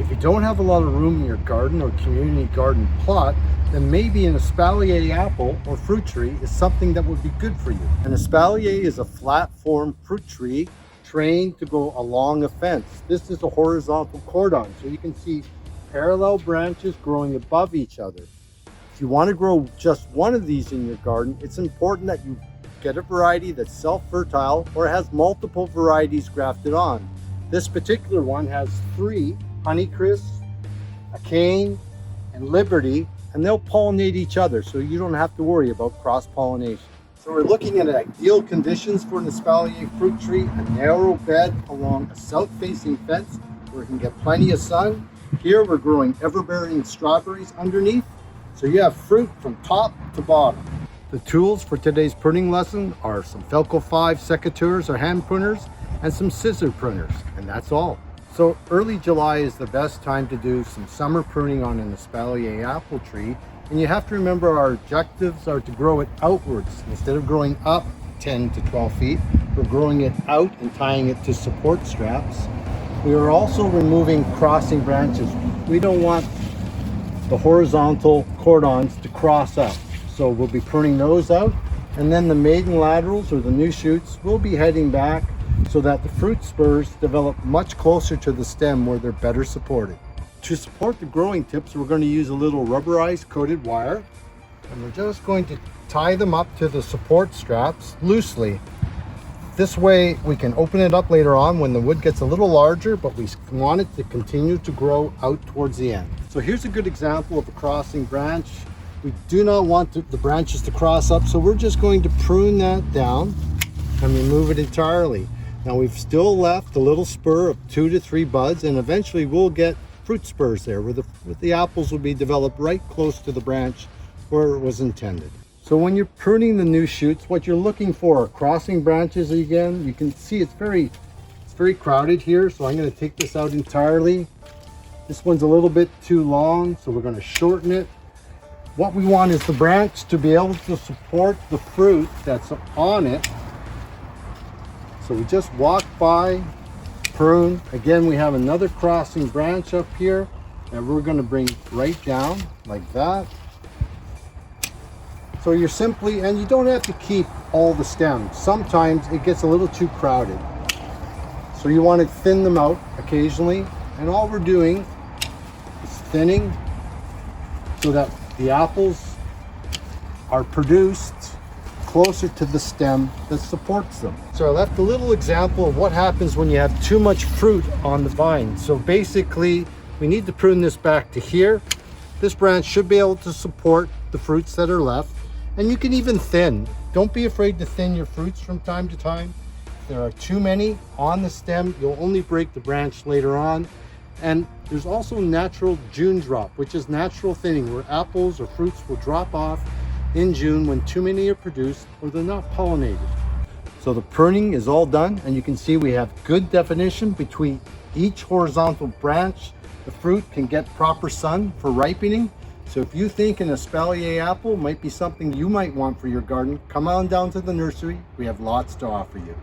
If you don't have a lot of room in your garden or community garden plot, then maybe an Espalier apple or fruit tree is something that would be good for you. An Espalier is a flat form fruit tree trained to go along a fence. This is a horizontal cordon, so you can see parallel branches growing above each other. If you want to grow just one of these in your garden, it's important that you get a variety that's self-fertile or has multiple varieties grafted on. This particular one has 3 Honeycrisp, a Cane, and Liberty, and they'll pollinate each other, so you don't have to worry about cross-pollination. So we're looking at ideal conditions for an Espalier fruit tree: a narrow bed along a south-facing fence where it can get plenty of sun. Here we're growing ever-bearing strawberries underneath, so you have fruit from top to bottom. The tools for today's pruning lesson are some Felco 5 secateurs or hand pruners and some scissor pruners, and that's all. So early July is the best time to do some summer pruning on an Espalier apple tree, and you have to remember our objectives are to grow it outwards. Instead of growing up 10 to 12 feet, we're growing it out and tying it to support straps. We are also removing crossing branches. We don't want the horizontal cordons to cross up, so we'll be pruning those out, and then the maiden laterals or the new shoots will be heading back so that the fruit spurs develop much closer to the stem where they're better supported. To support the growing tips, we're going to use a little rubberized coated wire, and we're just going to tie them up to the support straps loosely. This way we can open it up later on when the wood gets a little larger, but we want it to continue to grow out towards the end. So here's a good example of a crossing branch. We do not want the branches to cross up, so we're just going to prune that down and remove it entirely. Now we've still left a little spur of 2 to 3 buds, and eventually we'll get fruit spurs there where the apples will be developed right close to the branch where it was intended. So when you're pruning the new shoots, what you're looking for are crossing branches again. You can see it's very crowded here, so I'm going to take this out entirely. This one's a little bit too long, so we're going to shorten it. What we want is the branch to be able to support the fruit that's on it. So we just walk by, prune. Again, we have another crossing branch up here that we're going to bring right down like that. So you're simply, and you don't have to keep all the stems. Sometimes it gets a little too crowded. So you want to thin them out occasionally. And all we're doing is thinning so that the apples are produced closer to the stem that supports them. So I left a little example of what happens when you have too much fruit on the vine. So basically, we need to prune this back to here. This branch should be able to support the fruits that are left. And you can even thin. Don't be afraid to thin your fruits from time to time. If there are too many on the stem, you'll only break the branch later on. And there's also natural June drop, which is natural thinning, where apples or fruits will drop off in June when too many are produced or they're not pollinated. So the pruning is all done, and you can see we have good definition between each horizontal branch. The fruit can get proper sun for ripening. So if you think an Espalier apple might be something you might want for your garden, come on down to the nursery. We have lots to offer you.